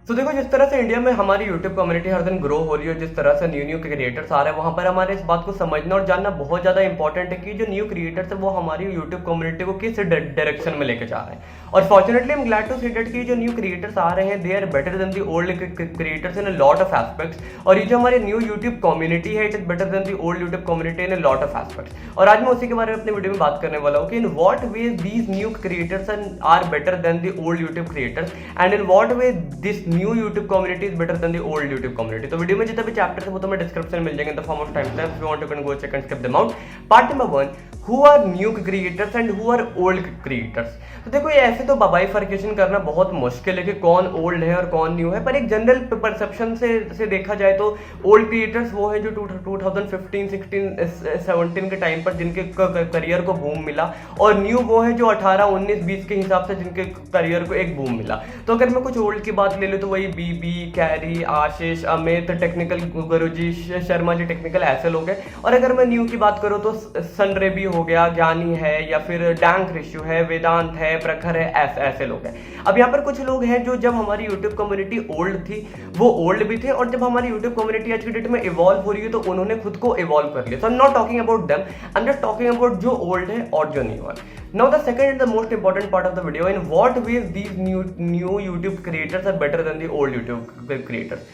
तो देखो, जिस तरह से इंडिया में हमारी यूट्यूब कम्युनिटी हर दिन ग्रो हो रही है, जिस तरह से न्यू न्यू क्रिएटर्स आ रहे हैं, वहां पर हमारे इस बात को समझना और जानना बहुत ज्यादा इंपॉर्टेंट है कि जो न्यू क्रिएटर्स है वो हमारी यूट्यूब कम्युनिटी को किस डायरेक्शन में लेके जा रहे हैं। और fortunately I am glad to see that कि जो न्यू क्रिएटर्स आ रहे हैं they are better than the old creators in a lot of aspects. और ये जो हमारी न्यू यूट्यूब कम्युनिटी है, it is better than the old YouTube community in a lot of aspects. और आज मैं उसी के बारे में अपने वीडियो में बात करने वाला हूँ कि in what way these new creators are better than the old YouTube creators and in what way this new YouTube community is better than the old YouTube community. तो वीडियो में जितने भी चैप्टर्स है वो तुम्हें डिस्क्रिप्शन में मिल जाएंगे in the form of time stamps. You want to can go check and skip them out. Part number 1, who are new creators and who are old creators. तो देखो, ये ऐसे तो बाइफरकेशन करना बहुत मुश्किल है कि कौन ओल्ड है और कौन न्यू है, पर एक जनरल परसेप्शन से देखा जाए तो ओल्ड क्रिएटर्स वो हैं जो 2015, 16, 17 के टाइम पर जिनके करियर को बूम मिला, और न्यू वो है जो 18, 19, 20 के हिसाब से जिनके करियर को एक बूम मिला। तो अगर मैं कुछ ओल्ड की बात ले लूँ तो वही बीबी, कैरी, आशीष, अमित, टेक्निकल गुरुजी, शर्मा जी टेक्निकल, ऐसे लोग हैं। और अगर मैं न्यू की बात करूँ तो सन रेबी हो गया, ज्ञानी है, या फिर डैंक ऋषु है, वेदांत है, प्रखर है, ऐसे लोग हैं। अब यहाँ पर कुछ लोग हैं जो जब हमारी यूट्यूब कम्युनिटी ओल्ड थी वो ओल्ड भी थे, और जब हमारी यूट्यूब कम्युनिटी आज की डेट में इवॉल्व हो रही है तो उन्होंने खुद को इवॉल्व कर लिया। So I am not talking about them, I am just talking about जो ओल्ड है और जो न्यू है। Now the second and the most important part of the video, in what ways these new YouTube creators are better than the old YouTube creators.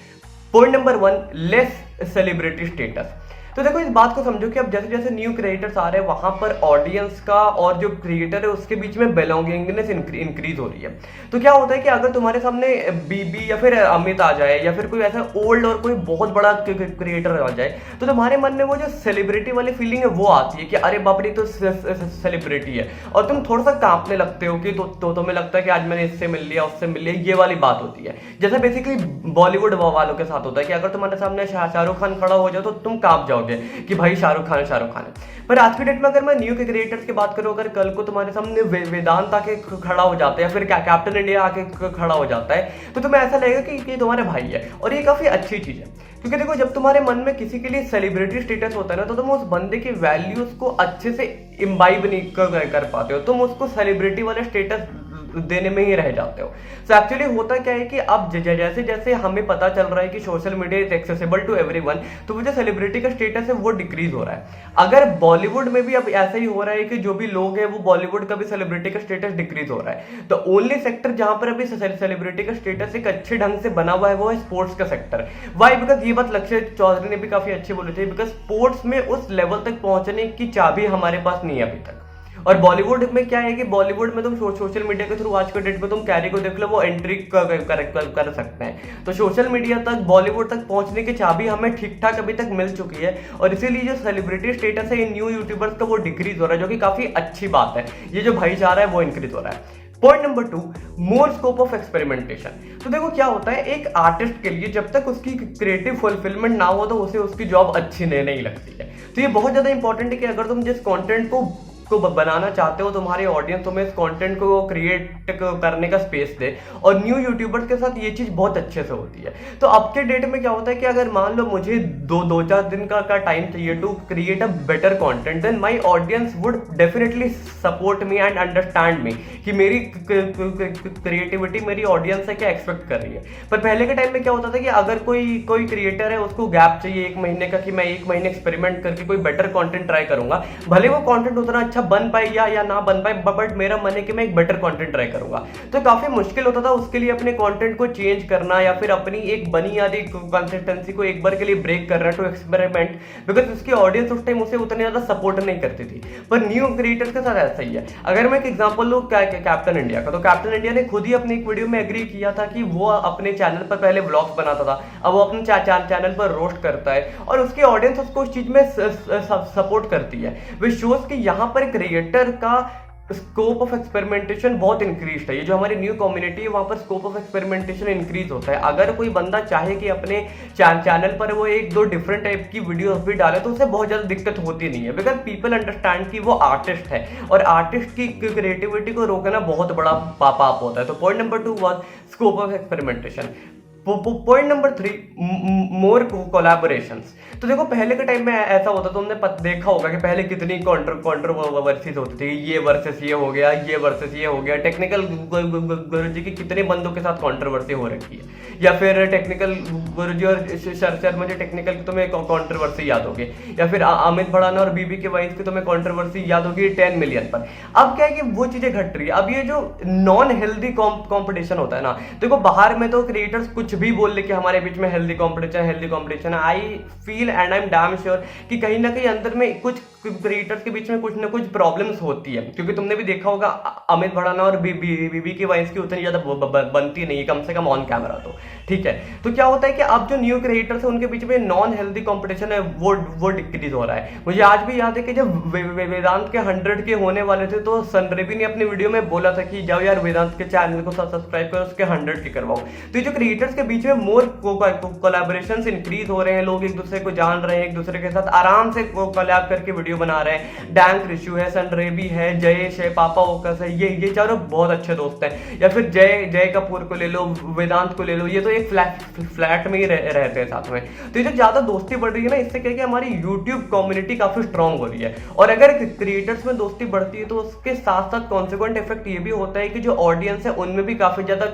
Point number 1, less celebrity status. तो देखो, इस बात को समझो कि अब जैसे जैसे न्यू क्रिएटर्स आ रहे हैं वहां पर ऑडियंस का और जो क्रिएटर है उसके बीच में बिलोंगिंगनेस इंक्रीज हो रही है। तो क्या होता है कि अगर तुम्हारे सामने बीबी या फिर अमित आ जाए या फिर कोई ऐसा ओल्ड और कोई बहुत बड़ा क्रिएटर आ जाए तो तुम्हारे मन में वो जो सेलिब्रिटी वाली फीलिंग है वो आती है कि अरे बाप रे, तो सेलिब्रिटी है, और तुम थोड़ा सा कांपने लगते हो कि तो तुम्हें लगता है कि आज मैंने इससे मिल लिया, उससे मिल लिया, ये वाली बात होती है। जैसा बेसिकली बॉलीवुड वालों के साथ होता है कि अगर तुम्हारे सामने शाहरुख खान खड़ा हो जाए तो तुम कांप जाओगे कि भाई शाहरुख खान है। पर आज की डेट में अगर मैं न्यू के क्रिएटर्स की बात करूं, अगर कल को तुम्हारे सामने वेदांत आके खड़ा हो जाता है या फिर कैप्टन इंडिया आके खड़ा हो जाता है तो तुम्हें ऐसा लगेगा कि तुम्हारे भाई है, और ये काफी अच्छी चीज है। क्योंकि देखो, जब तुम्हारे मन में किसी के लिए सेलिब्रिटी स्टेटस होता है ना तो तुम उस बंदे की वैल्यूज को अच्छे से इम्बाइब नहीं कर पाते हो, तुम उसको सेलिब्रिटी वाले स्टेटस देने में ही रह जाते हो। सो एक्चुअली होता क्या है कि अब जैसे जैसे हमें पता चल रहा है कि social media is accessible to everyone, तो वो जो सेलिब्रिटी का स्टेटस है वो डिक्रीज हो रहा है। अगर बॉलीवुड में भी अब ऐसा ही हो रहा है कि जो भी लोग हैं वो बॉलीवुड का भी सेलिब्रिटी का स्टेटस डिक्रीज हो रहा है, तो ओनली सेक्टर जहां पर अभी सेलिब्रिटी का स्टेटस एक अच्छे ढंग से बना हुआ है वो है स्पोर्ट्स का सेक्टर। वाई? बिकॉज ये बात लक्ष्य चौधरी ने भी काफी अच्छी बोली थी, बिकॉज स्पोर्ट्स में उस लेवल तक पहुंचने की चाबी हमारे पास नहीं है अभी तक। और बॉलीवुड में क्या है कि बॉलीवुड में तुम सोशल मीडिया के थ्रू आज के डेट में तुम कैरी को देख लो, वो एंट्री कर सकते हैं। तो सोशल मीडिया तक, बॉलीवुड तक पहुंचने की चाबी हमें ठीक ठाक अभी तक मिल चुकी है, और इसीलिए जो सेलिब्रिटी स्टेटस है इन न्यू यूट्यूबर्स का वो डिक्रीज हो रहा है, जो कि काफी अच्छी बात है। ये जो भाईचारा है वो इंक्रीज हो रहा है। Point number 2, more scope of experimentation. तो देखो क्या होता है, एक आर्टिस्ट के लिए जब तक उसकी क्रिएटिव फुलफिलमेंट ना हो तो उसे उसकी जॉब अच्छी नहीं लगती है। तो ये बहुत ज्यादा इंपॉर्टेंट है कि अगर तुम जिस कंटेंट को बनाना चाहते हो, तुम्हारी ऑडियंस तुम्हें इस कंटेंट को क्रिएट करने का स्पेस दे, और न्यू यूट्यूबर्स के साथ ये चीज बहुत अच्छे से होती है। तो अब के डेट में क्या होता है कि अगर मान लो मुझे दो चार दिन का टाइम चाहिए to create a better content, then my audience would definitely support me and understand me कि मेरी क्रिएटिविटी मेरी ऑडियंस से क्या एक्सपेक्ट कर रही है। पर पहले के टाइम में क्या होता था कि अगर कोई क्रिएटर है, उसको गैप चाहिए 1 महीने का कि मैं 1 महीने एक्सपेरिमेंट करके कोई बेटर कंटेंट ट्राई करूंगा, भले वो कंटेंट उतना अच्छा बन पाए या ना बन पाए, बट मेरा मन है कि मैं एक बेटर कंटेंट ट्राई करूंगा। तो काफी मुश्किल होता था उसके लिए अपने कंटेंट को चेंज करना, या फिर अपनी एक बनी आदि कंसिस्टेंसी को एक बार के लिए ब्रेक करना टू एक्सपेरिमेंट, बिकॉज उसकी ऑडियंस उस टाइम उसे उतनी ज्यादा सपोर्ट नहीं करती थी। पर न्यू क्रिएटर्स के साथ ऐसा ही है। अगर मैं एक एग्जांपल लूं कैप्टन इंडिया का, तो कैप्टन इंडिया ने खुद ही अपनी एक वीडियो में एग्री किया था कि वो अपने चैनल पर पहले व्लॉग्स बनाता था, अब वो अपने चैनल पर रोस्ट करता है, और उसकी ऑडियंस उसको उस चीज में सपोर्ट करती है। विच शोज कि यहाँ पर क्रिएटर का स्कोप ऑफ एक्सपेरिमेंटेशन बहुत इंक्रीज है। ये जो हमारी न्यू कम्युनिटी है वहां पर स्कोप ऑफ एक्सपेरिमेंटेशन इंक्रीज होता है। अगर कोई बंदा चाहे कि अपने चैनल पर वो 1-2 डिफरेंट टाइप की वीडियो भी डाले तो उसे बहुत ज्यादा दिक्कत होती नहीं है, बिकॉज पीपल अंडरस्टैंड कि वो आर्टिस्ट है, और आर्टिस्ट की क्रिएटिविटी को रोकना बहुत बड़ा पाप होता है। तो point number 2 was scope of experimentation. Point number 3, more collaborations. तो देखो पहले के टाइम में ऐसा होता, तुमने देखा होगा कि पहले कितनी कंट्रोवर्सीज होती थी, ये वर्सेस ये हो गया, ये वर्सेस ये हो गया। टेक्निकल गुरुजी की कितने बंदों के साथ कंट्रोवर्सी हो रखी है, या फिर टेक्निकल गुरुजी और शर्मा जी टेक्निकल की तुम्हें कंट्रोवर्सी याद होगी, या फिर अमित भड़ाना और बीबी के वाइफ की तुम्हें कंट्रोवर्सी याद होगी 10 मिलियन पर। अब क्या है कि वो चीजें घट रही है। अब ये जो नॉन हेल्दी कॉम्पिटिशन होता है ना, देखो बाहर में तो क्रिएटर्स कुछ भी बोल ले कि हमारे बीच में हेल्दी कॉम्पिटिशन है। I feel and I am damn sure कि कहीं ना कहीं अंदर में कुछ क्रिएटर्स के बीच में कुछ ना कुछ प्रॉब्लम्स होती है, क्योंकि तुमने भी देखा होगा अमित भड़ाना और बीबी की वाइफ की उतनी ज्यादा बनती नहीं, कम से कम ऑन कैमरा तो ठीक है। तो क्या होता है कि अब जो न्यू क्रिएटर्स है उनके बीच में नॉन हेल्दी कॉम्पिटिशन है, वो डिक्रीज हो रहा है। मुझे आज भी याद है कि जब वेदांत के 100 के होने वाले थे तो सनरेबी ने अपनी वीडियो में बोला था कि जाओ यार वेदांत के चैनल को सब्सक्राइब करो, उसके 100 के करवाओ। तो ये जो क्रिएटर्स के बीच में मोर कोलैबोरेशंस इंक्रीज हो रहे हैं, लोग एक दूसरे को जान रहे हैं, एक दूसरे के साथ आराम से कोलैब करके वीडियो बना रहे हैं। डैंक रिशु है, सनरेबी है, जयेश है, पापा ओकस है, ये चारों बहुत अच्छे दोस्त हैं। या फिर जय कपूर को ले लो, वेदांत को ले लो, ये तो एक फ्लैट में ही रहते हैं साथ में। तो ये जो ज्यादा दोस्ती बढ़ रही है ना, इससे क्या है कि हमारी यूट्यूब कम्युनिटी काफी स्ट्रांग हो रही है। और अगर क्रिएटर्स में दोस्ती बढ़ती है तो उसके साथ साथ कॉन्सिक्वेंट इफेक्ट ये भी होता है कि जो ऑडियंस है उनमें भी काफी ज्यादा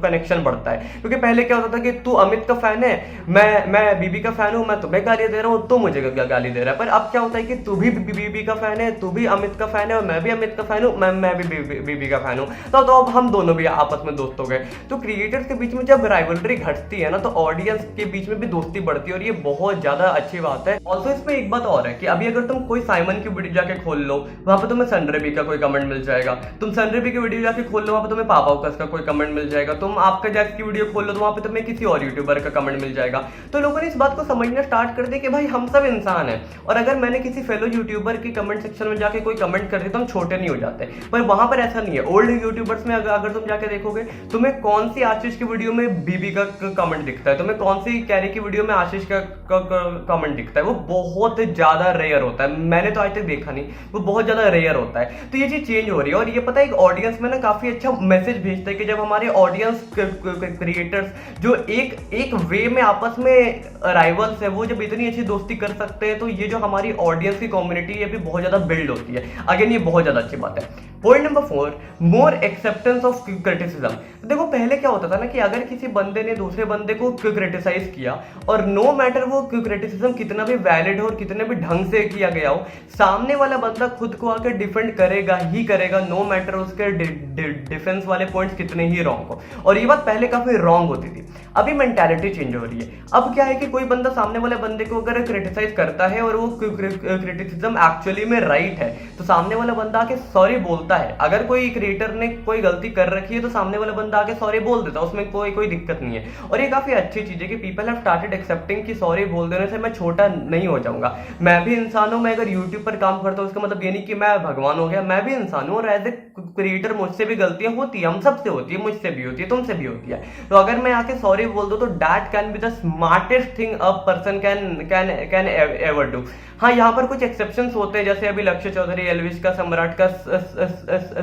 कनेक्शन बढ़ता है। क्योंकि पहले क्या होता था कि तू अमित का फैन है, मैं बीबी का फैन हूं, मैं तुम्हें गाली दे रहा हूं, तू मुझे गाली दे रहा है। पर अब क्या होता है कि तू भी बीबी का फैन है, तू भी अमित का फैन है, और मैं भी अमित का फैन हूं, मैं भी बीबी का फैन हूं। तो अब हम दोनों भी आपस में दोस्त हो गए। तो क्रिएटर्स के बीच में जब राइवलरी घटती है ना, तो ऑडियंस के बीच में भी दोस्ती बढ़ती है, और ये बहुत ज्यादा अच्छी बात है। ऑल्सो इसमें एक बात और है कि अभी अगर तुम कोई साइमन की वीडियो जाके खोल लो, वहां पे तुम्हें सनरेबी का कोई कमेंट मिल जाएगा। तुम सनरेबी की वीडियो जाके खोल लो, वहां पे तुम्हें पापा ओकस का कोई कमेंट मिल जाएगा। तुम आपका जैक्स की वीडियो खोल लो तो वहां पे तुम्हें किसी और यूट्यूबर का कमेंट मिल जाएगा। तो लोगों ने इस बात को समझना स्टार्ट कर दिया कि भाई हम सब इंसान हैं, और अगर मैंने किसी फेलो यूट्यूबर की कमेंट सेक्शन में जाके कोई कमेंट कर दिया तो हम छोटे नहीं हो जाते। पर वहां पर ऐसा नहीं है। ओल्ड यूट्यूबर्स में अगर तुम जाके देखोगे, तुम्हें कौन सी आशीष की वीडियो में बीबी का कमेंट दिखता है, तुम्हें कौन सी कैरी की वीडियो में आशीष का कमेंट दिखता है, वो बहुत ज्यादा रेयर होता है। मैंने तो आज तक देखा नहीं, वो बहुत ज्यादा रेयर होता है। तो ये चीज चेंज हो रही है, और ये पता है एक ऑडियंस में ना काफी अच्छा मैसेज भेजता है कि जब हमारे ऑडियंस क्रिएटर्स जो एक वे में आपस में राइवल्स है, वो जब इतनी अच्छी दोस्ती कर सकते हैं, तो ये जो हमारी ऑडियंस की कम्युनिटी है भी बहुत ज्यादा बिल्ड होती है। अगेन ये बहुत ज्यादा अच्छी बात है। Point number 4, more acceptance of criticism. तो देखो पहले क्या होता था ना कि अगर किसी बंदे ने दूसरे बंदे को क्रिटिसाइज किया, और नो मैटर वो क्रिटिसिज्म कितना भी वैलिड हो और कितने भी ढंग से किया गया हो, सामने वाला बंदा खुद को आकर डिफेंड करेगा ही करेगा, नो मैटर उसके डिफेंस वाले पॉइंट्स कितने ही रॉन्ग हो। और ये बात पहले काफी रॉन्ग होती थी, अभी मेंटालिटी चेंज हो रही है। अब क्या है कि कोई बंदा सामने वाले बंदे को अगर क्रिटिसाइज करता है और वो क्रिटिसिज्म एक्चुअली में राइट है, तो सामने वाला बंदा आके सॉरी बोलता है। अगर कोई क्रिएटर ने कोई गलती कर रखी है तो सामने वाला बंदा आके सॉरी बोल देता है, उसमें कोई दिक्कत नहीं है। और ये काफी अच्छी चीज है कि पीपल हैव स्टार्टेड एक्सेप्टिंग कि सॉरी बोल देने से मैं छोटा नहीं हो जाऊंगा। मैं भी इंसान हूं, मैं अगर यूट्यूब पर काम करता हूं उसका मतलब ये नहीं कि मैं भगवान हो गया, मैं भी इंसान हूं, और एज ए क्रिएटर मुझसे भी गलतियां होती है, हम सबसे होती है, मुझसे भी होती है, तुमसे भी होती है। तो अगर मैं आके सॉरी बोल दूं तो that can be the smartest thing a person can ever do. हाँ, यहाँ पर कुछ एक्सेप्शंस होते हैं, जैसे अभी लक्ष्य चौधरी एल्विश का सम्राट का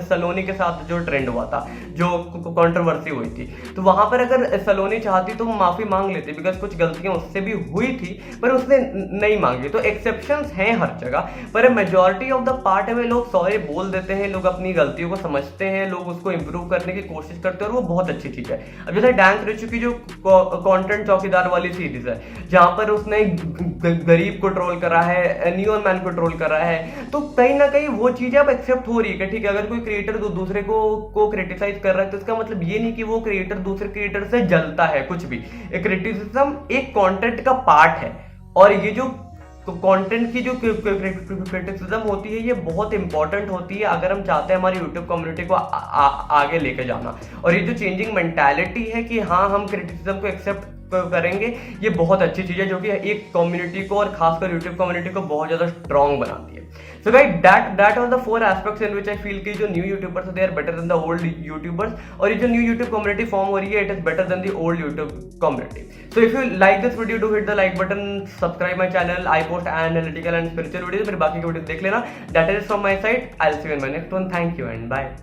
सलोनी के साथ जो ट्रेंड हुआ था, जो कंट्रोवर्सी हुई थी, तो वहां पर अगर सलोनी चाहती तो माफी मांग लेती, बिकॉज कुछ गलतियां उससे भी हुई थी, पर उसने नहीं मांगी। तो एक्सेप्शंस हैं हर जगह, पर मेजॉरिटी ऑफ द पार्ट में लोग सॉरी बोल देते हैं, लोग अपनी गलतियों को समझते हैं, लोग उसको इंप्रूव करने की कोशिश करते हैं, और वो बहुत अच्छी चीज है। अब जैसे डैंक रिचू की जो कंटेंट चौकीदार वाली सीरीज है, जहां पर उसने गरीब को ट्रोल करा है, नियॉन मैन को ट्रोल कर रहा है, तो कहीं ना कहीं वो चीजें अब एक्सेप्ट हो रही है कि ठीक है, अगर कोई क्रिएटर दूसरे को क्रिटिसाइज कर रहा है तो इसका मतलब ये नहीं कि वो क्रिएटर दूसरे क्रिएटर से जलता है, कुछ भी। क्रिटिसिज्म एक कंटेंट का पार्ट है, और ये जो कंटेंट की जो क्रिटिसिज्म होती है ये बहुत इंपॉर्टेंट होती है अगर हम चाहते हैं हमारी यूट्यूब कम्युनिटी को आगे लेके जाना। और ये जो चेंजिंग मेंटालिटी है कि हाँ हम क्रिटिसिज्म को एक्सेप्ट करेंगे, ये बहुत अच्छी चीज है जो कि एक कम्युनिटी को और खासकर यूट्यूब कम्युनिटी को बहुत ज्यादा स्ट्रॉन्ग बनाती है। So guys that was the 4 aspects in which I feel कि जो new YouTubers they are better than the old YouTubers, और ये जो न्यू यूट्यूब कम्युनिटी फॉर्म हो रही है, it is better than the old YouTube community. So if you like this video do hit the like button, subscribe my channel, I post analytical and spiritual videos. मेरे बाकी के video देख लेना। That is from my side, I will see you in my next one. Thank you and bye.